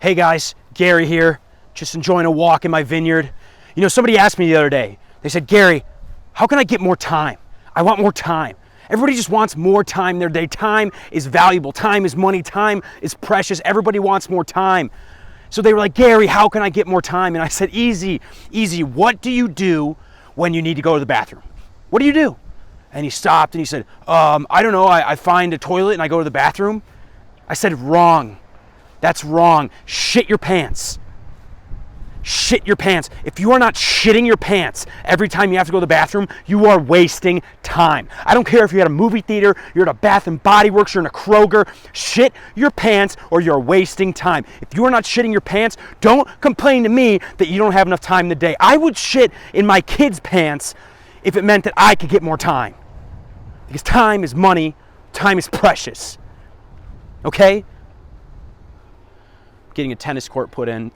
Hey guys, Gary here, just enjoying a walk in my vineyard. You know, somebody asked me the other day, they said, Gary, how can I get more time? I want more time. Everybody just wants more time in their day. Time is valuable, time is money, time is precious. Everybody wants more time. So they were like, Gary, how can I get more time? And I said, easy. What do you do when you need to go to the bathroom? What do you do? And he stopped and he said, I don't know, I find a toilet and I go to the bathroom. I said, wrong. That's wrong. Shit your pants. Shit your pants. If you are not shitting your pants every time you have to go to the bathroom, you are wasting time. I don't care if you're at a movie theater, you're at a Bath and Body Works, you're in a Kroger. Shit your pants or you're wasting time. If you are not shitting your pants, don't complain to me that you don't have enough time in the day. I would shit in my kids' pants if it meant that I could get more time. Because time is money, time is precious. Okay? Getting a tennis court put in